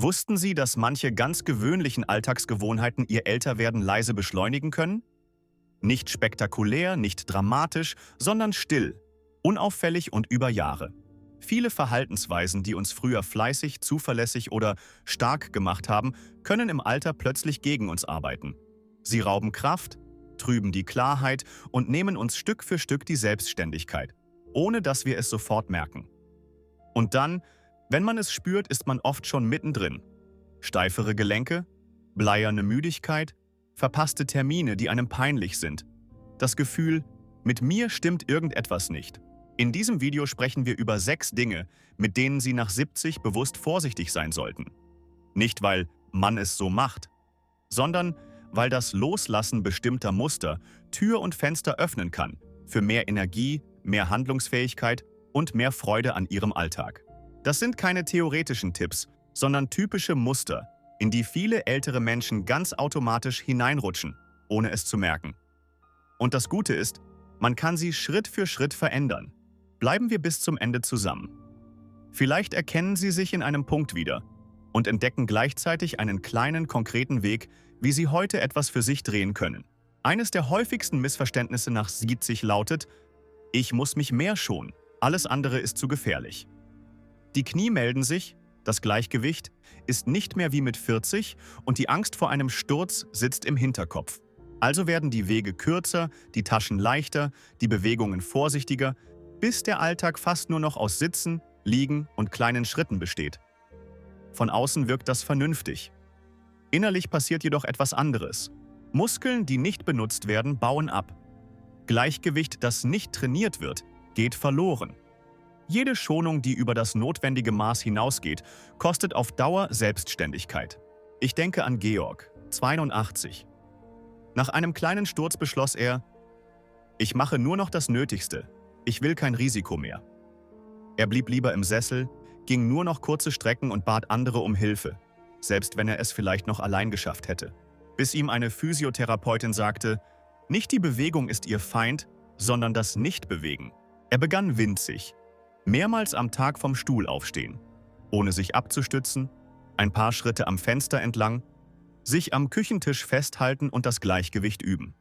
Wussten Sie, dass manche ganz gewöhnlichen Alltagsgewohnheiten ihr Älterwerden leise beschleunigen können? Nicht spektakulär, nicht dramatisch, sondern still, unauffällig und über Jahre. Viele Verhaltensweisen, die uns früher fleißig, zuverlässig oder stark gemacht haben, können im Alter plötzlich gegen uns arbeiten. Sie rauben Kraft, trüben die Klarheit und nehmen uns Stück für Stück die Selbstständigkeit, ohne dass wir es sofort merken. Und dann, wenn man es spürt, ist man oft schon mittendrin. Steifere Gelenke, bleierne Müdigkeit, verpasste Termine, die einem peinlich sind. Das Gefühl, mit mir stimmt irgendetwas nicht. In diesem Video sprechen wir über 6 Dinge, mit denen Sie nach 70 bewusst vorsichtig sein sollten. Nicht, weil man es so macht, sondern weil das Loslassen bestimmter Muster Tür und Fenster öffnen kann für mehr Energie, mehr Handlungsfähigkeit und mehr Freude an Ihrem Alltag. Das sind keine theoretischen Tipps, sondern typische Muster, in die viele ältere Menschen ganz automatisch hineinrutschen, ohne es zu merken. Und das Gute ist, man kann sie Schritt für Schritt verändern. Bleiben wir bis zum Ende zusammen. Vielleicht erkennen Sie sich in einem Punkt wieder und entdecken gleichzeitig einen kleinen, konkreten Weg, wie Sie heute etwas für sich drehen können. Eines der häufigsten Missverständnisse nach 70 lautet: Ich muss mich mehr schonen, alles andere ist zu gefährlich. Die Knie melden sich, das Gleichgewicht ist nicht mehr wie mit 40 und die Angst vor einem Sturz sitzt im Hinterkopf. Also werden die Wege kürzer, die Taschen leichter, die Bewegungen vorsichtiger, bis der Alltag fast nur noch aus Sitzen, Liegen und kleinen Schritten besteht. Von außen wirkt das vernünftig. Innerlich passiert jedoch etwas anderes. Muskeln, die nicht benutzt werden, bauen ab. Gleichgewicht, das nicht trainiert wird, geht verloren. Jede Schonung, die über das notwendige Maß hinausgeht, kostet auf Dauer Selbstständigkeit. Ich denke an Georg, 82. Nach einem kleinen Sturz beschloss er: Ich mache nur noch das Nötigste. Ich will kein Risiko mehr. Er blieb lieber im Sessel, ging nur noch kurze Strecken und bat andere um Hilfe, selbst wenn er es vielleicht noch allein geschafft hätte. Bis ihm eine Physiotherapeutin sagte: Nicht die Bewegung ist ihr Feind, sondern das Nichtbewegen. Er begann winzig. Mehrmals am Tag vom Stuhl aufstehen, ohne sich abzustützen, ein paar Schritte am Fenster entlang, sich am Küchentisch festhalten und das Gleichgewicht üben.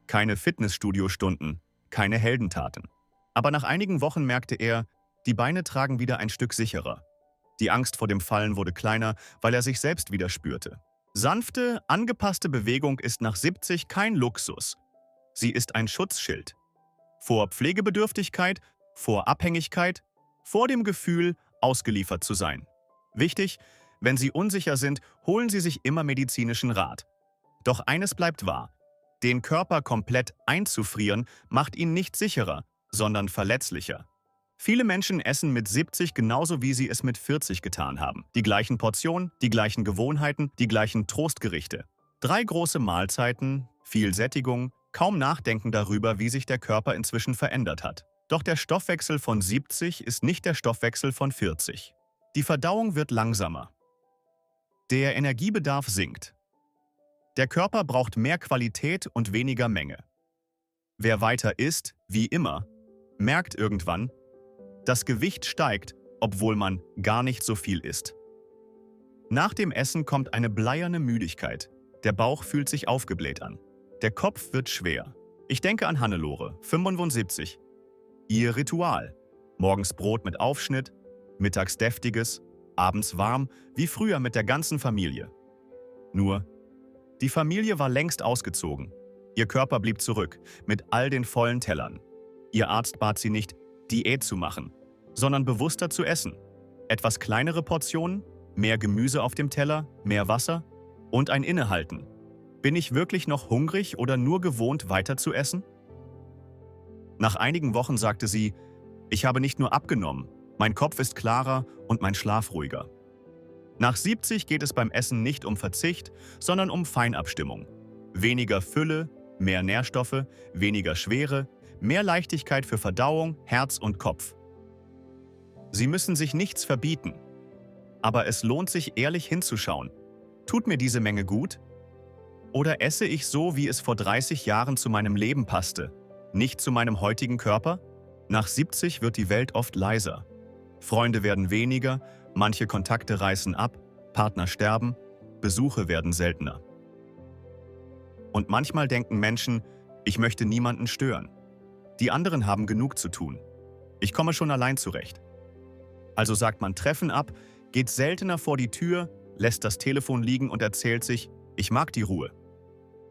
Keine Fitnessstudio-Stunden, keine Heldentaten. Aber nach einigen Wochen merkte er, die Beine tragen wieder ein Stück sicherer. Die Angst vor dem Fallen wurde kleiner, weil er sich selbst wieder spürte. Sanfte, angepasste Bewegung ist nach 70 kein Luxus. Sie ist ein Schutzschild. Vor Pflegebedürftigkeit, vor Abhängigkeit, vor dem Gefühl, ausgeliefert zu sein. Wichtig: Wenn Sie unsicher sind, holen Sie sich immer medizinischen Rat. Doch eines bleibt wahr: Den Körper komplett einzufrieren macht ihn nicht sicherer, sondern verletzlicher. Viele Menschen essen mit 70 genauso, wie sie es mit 40 getan haben. Die gleichen Portionen, die gleichen Gewohnheiten, die gleichen Trostgerichte. 3 große Mahlzeiten, viel Sättigung, kaum Nachdenken darüber, wie sich der Körper inzwischen verändert hat. Doch der Stoffwechsel von 70 ist nicht der Stoffwechsel von 40. Die Verdauung wird langsamer. Der Energiebedarf sinkt. Der Körper braucht mehr Qualität und weniger Menge. Wer weiter isst, wie immer, merkt irgendwann, das Gewicht steigt, obwohl man gar nicht so viel isst. Nach dem Essen kommt eine bleierne Müdigkeit. Der Bauch fühlt sich aufgebläht an. Der Kopf wird schwer. Ich denke an Hannelore, 75. Ihr Ritual: Morgens Brot mit Aufschnitt, mittags deftiges, abends warm, wie früher mit der ganzen Familie. Nur, die Familie war längst ausgezogen. Ihr Körper blieb zurück, mit all den vollen Tellern. Ihr Arzt bat sie nicht, Diät zu machen, sondern bewusster zu essen. Etwas kleinere Portionen, mehr Gemüse auf dem Teller, mehr Wasser und ein Innehalten. Bin ich wirklich noch hungrig oder nur gewohnt, weiter zu essen? Nach einigen Wochen sagte sie: Ich habe nicht nur abgenommen, mein Kopf ist klarer und mein Schlaf ruhiger. Nach 70 geht es beim Essen nicht um Verzicht, sondern um Feinabstimmung. Weniger Fülle, mehr Nährstoffe, weniger Schwere, mehr Leichtigkeit für Verdauung, Herz und Kopf. Sie müssen sich nichts verbieten. Aber es lohnt sich, ehrlich hinzuschauen. Tut mir diese Menge gut? Oder esse ich so, wie es vor 30 Jahren zu meinem Leben passte, nicht zu meinem heutigen Körper? Nach 70 wird die Welt oft leiser. Freunde werden weniger, manche Kontakte reißen ab, Partner sterben, Besuche werden seltener. Und manchmal denken Menschen, ich möchte niemanden stören. Die anderen haben genug zu tun. Ich komme schon allein zurecht. Also sagt man Treffen ab, geht seltener vor die Tür, lässt das Telefon liegen und erzählt sich, ich mag die Ruhe.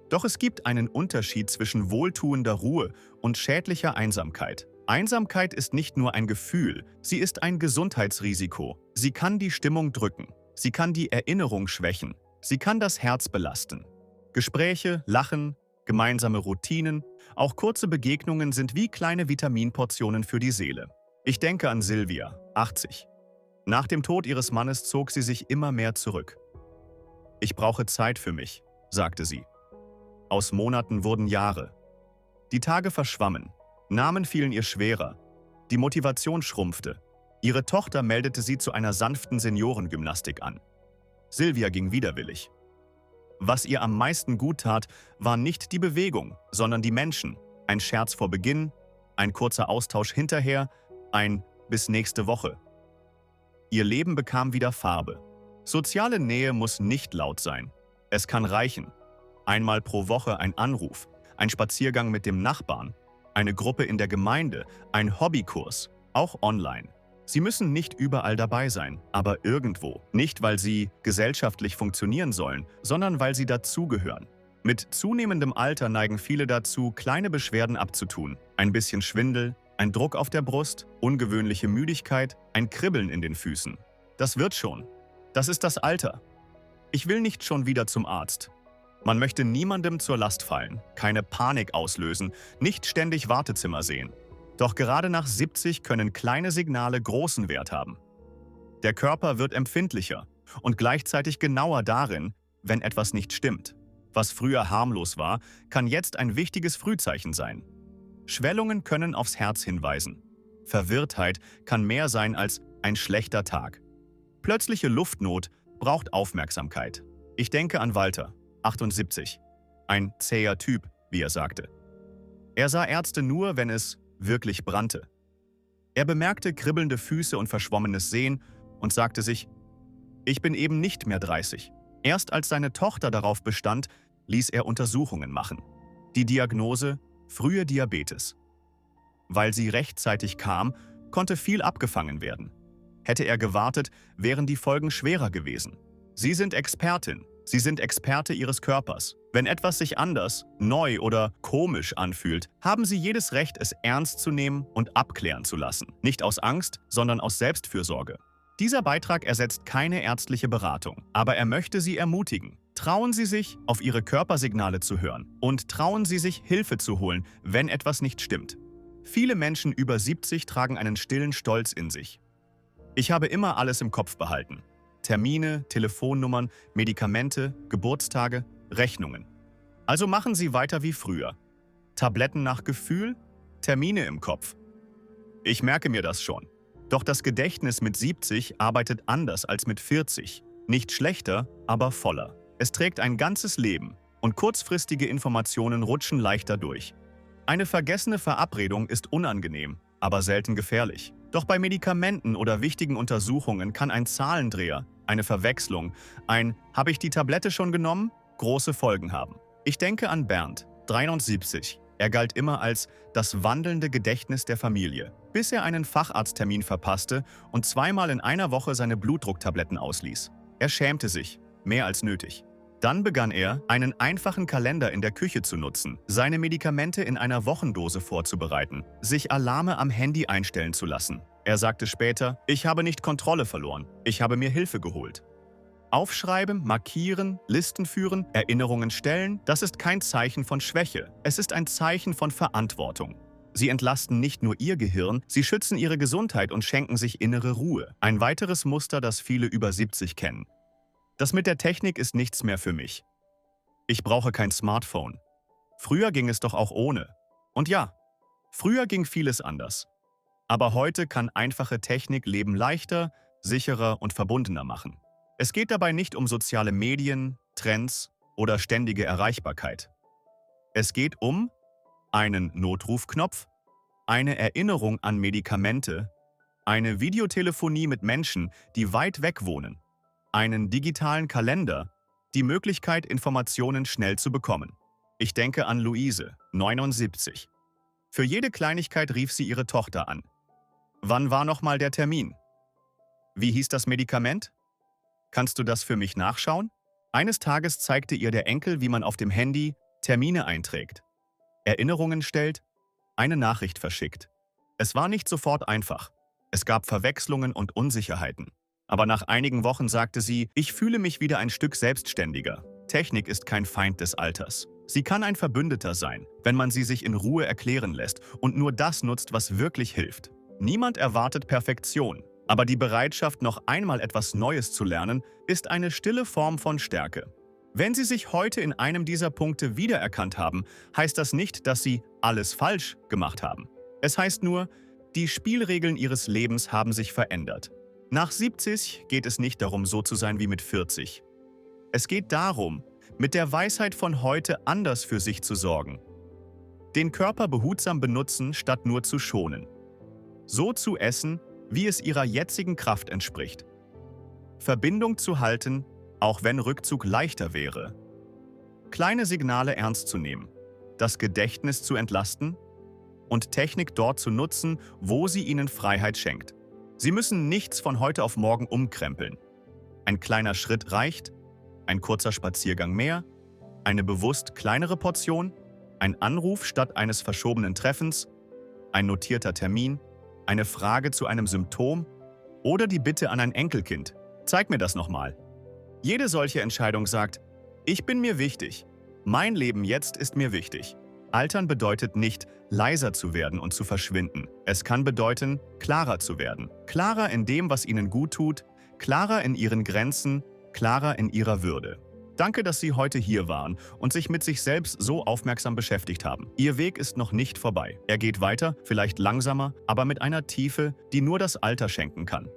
Doch es gibt einen Unterschied zwischen wohltuender Ruhe und schädlicher Einsamkeit. Einsamkeit ist nicht nur ein Gefühl, sie ist ein Gesundheitsrisiko. Sie kann die Stimmung drücken, sie kann die Erinnerung schwächen, sie kann das Herz belasten. Gespräche, Lachen, gemeinsame Routinen, auch kurze Begegnungen sind wie kleine Vitaminportionen für die Seele. Ich denke an Silvia, 80. Nach dem Tod ihres Mannes zog sie sich immer mehr zurück. Ich brauche Zeit für mich, sagte sie. Aus Monaten wurden Jahre. Die Tage verschwammen, Namen fielen ihr schwerer, die Motivation schrumpfte. Ihre Tochter meldete sie zu einer sanften Seniorengymnastik an. Silvia ging widerwillig. Was ihr am meisten gut tat, war nicht die Bewegung, sondern die Menschen. Ein Scherz vor Beginn, ein kurzer Austausch hinterher, ein bis nächste Woche. Ihr Leben bekam wieder Farbe. Soziale Nähe muss nicht laut sein. Es kann reichen. Einmal pro Woche ein Anruf, ein Spaziergang mit dem Nachbarn, eine Gruppe in der Gemeinde, ein Hobbykurs, auch online. Sie müssen nicht überall dabei sein, aber irgendwo. Nicht, weil sie gesellschaftlich funktionieren sollen, sondern weil sie dazugehören. Mit zunehmendem Alter neigen viele dazu, kleine Beschwerden abzutun. Ein bisschen Schwindel, ein Druck auf der Brust, ungewöhnliche Müdigkeit, ein Kribbeln in den Füßen. Das wird schon. Das ist das Alter. Ich will nicht schon wieder zum Arzt. Man möchte niemandem zur Last fallen, keine Panik auslösen, nicht ständig Wartezimmer sehen. Doch gerade nach 70 können kleine Signale großen Wert haben. Der Körper wird empfindlicher und gleichzeitig genauer darin, wenn etwas nicht stimmt. Was früher harmlos war, kann jetzt ein wichtiges Frühzeichen sein. Schwellungen können aufs Herz hinweisen. Verwirrtheit kann mehr sein als ein schlechter Tag. Plötzliche Luftnot braucht Aufmerksamkeit. Ich denke an Walter, 78. Ein zäher Typ, wie er sagte. Er sah Ärzte nur, wenn es wirklich brannte. Er bemerkte kribbelnde Füße und verschwommenes Sehen und sagte sich, ich bin eben nicht mehr 30. Erst als seine Tochter darauf bestand, ließ er Untersuchungen machen. Die Diagnose: frühe Diabetes. Weil sie rechtzeitig kam, konnte viel abgefangen werden. Hätte er gewartet, wären die Folgen schwerer gewesen. Sie sind Expertin. Sie sind Experte Ihres Körpers. Wenn etwas sich anders, neu oder komisch anfühlt, haben Sie jedes Recht, es ernst zu nehmen und abklären zu lassen. Nicht aus Angst, sondern aus Selbstfürsorge. Dieser Beitrag ersetzt keine ärztliche Beratung, aber er möchte Sie ermutigen. Trauen Sie sich, auf Ihre Körpersignale zu hören und trauen Sie sich, Hilfe zu holen, wenn etwas nicht stimmt. Viele Menschen über 70 tragen einen stillen Stolz in sich. Ich habe immer alles im Kopf behalten. Termine, Telefonnummern, Medikamente, Geburtstage, Rechnungen. Also machen Sie weiter wie früher. Tabletten nach Gefühl, Termine im Kopf. Ich merke mir das schon. Doch das Gedächtnis mit 70 arbeitet anders als mit 40. Nicht schlechter, aber voller. Es trägt ein ganzes Leben und kurzfristige Informationen rutschen leichter durch. Eine vergessene Verabredung ist unangenehm, aber selten gefährlich. Doch bei Medikamenten oder wichtigen Untersuchungen kann ein Zahlendreher, eine Verwechslung, ein „Habe ich die Tablette schon genommen?" große Folgen haben. Ich denke an Bernd, 73. Er galt immer als das wandelnde Gedächtnis der Familie, bis er einen Facharzttermin verpasste und zweimal in einer Woche seine Blutdrucktabletten ausließ. Er schämte sich, mehr als nötig. Dann begann er, einen einfachen Kalender in der Küche zu nutzen, seine Medikamente in einer Wochendose vorzubereiten, sich Alarme am Handy einstellen zu lassen. Er sagte später, ich habe nicht Kontrolle verloren, ich habe mir Hilfe geholt. Aufschreiben, markieren, Listen führen, Erinnerungen stellen, das ist kein Zeichen von Schwäche, es ist ein Zeichen von Verantwortung. Sie entlasten nicht nur Ihr Gehirn, sie schützen Ihre Gesundheit und schenken sich innere Ruhe. Ein weiteres Muster, das viele über 70 kennen. Das mit der Technik ist nichts mehr für mich. Ich brauche kein Smartphone. Früher ging es doch auch ohne. Und ja, früher ging vieles anders. Aber heute kann einfache Technik Leben leichter, sicherer und verbundener machen. Es geht dabei nicht um soziale Medien, Trends oder ständige Erreichbarkeit. Es geht um einen Notrufknopf, eine Erinnerung an Medikamente, eine Videotelefonie mit Menschen, die weit weg wohnen, einen digitalen Kalender, die Möglichkeit, Informationen schnell zu bekommen. Ich denke an Luise, 79. Für jede Kleinigkeit rief sie ihre Tochter an. Wann war nochmal der Termin? Wie hieß das Medikament? Kannst du das für mich nachschauen? Eines Tages zeigte ihr der Enkel, wie man auf dem Handy Termine einträgt, Erinnerungen stellt, eine Nachricht verschickt. Es war nicht sofort einfach. Es gab Verwechslungen und Unsicherheiten. Aber nach einigen Wochen sagte sie, ich fühle mich wieder ein Stück selbstständiger. Technik ist kein Feind des Alters. Sie kann ein Verbündeter sein, wenn man sie sich in Ruhe erklären lässt und nur das nutzt, was wirklich hilft. Niemand erwartet Perfektion, aber die Bereitschaft, noch einmal etwas Neues zu lernen, ist eine stille Form von Stärke. Wenn Sie sich heute in einem dieser Punkte wiedererkannt haben, heißt das nicht, dass Sie alles falsch gemacht haben. Es heißt nur, die Spielregeln Ihres Lebens haben sich verändert. Nach 70 geht es nicht darum, so zu sein wie mit 40. Es geht darum, mit der Weisheit von heute anders für sich zu sorgen. Den Körper behutsam benutzen, statt nur zu schonen. So zu essen, wie es ihrer jetzigen Kraft entspricht. Verbindung zu halten, auch wenn Rückzug leichter wäre. Kleine Signale ernst zu nehmen, das Gedächtnis zu entlasten und Technik dort zu nutzen, wo sie ihnen Freiheit schenkt. Sie müssen nichts von heute auf morgen umkrempeln. Ein kleiner Schritt reicht, ein kurzer Spaziergang mehr, eine bewusst kleinere Portion, ein Anruf statt eines verschobenen Treffens, ein notierter Termin, eine Frage zu einem Symptom oder die Bitte an ein Enkelkind. Zeig mir das nochmal. Jede solche Entscheidung sagt, ich bin mir wichtig. Mein Leben jetzt ist mir wichtig. Altern bedeutet nicht, leiser zu werden und zu verschwinden. Es kann bedeuten, klarer zu werden. Klarer in dem, was ihnen gut tut, klarer in ihren Grenzen, klarer in ihrer Würde. Danke, dass Sie heute hier waren und sich mit sich selbst so aufmerksam beschäftigt haben. Ihr Weg ist noch nicht vorbei. Er geht weiter, vielleicht langsamer, aber mit einer Tiefe, die nur das Alter schenken kann.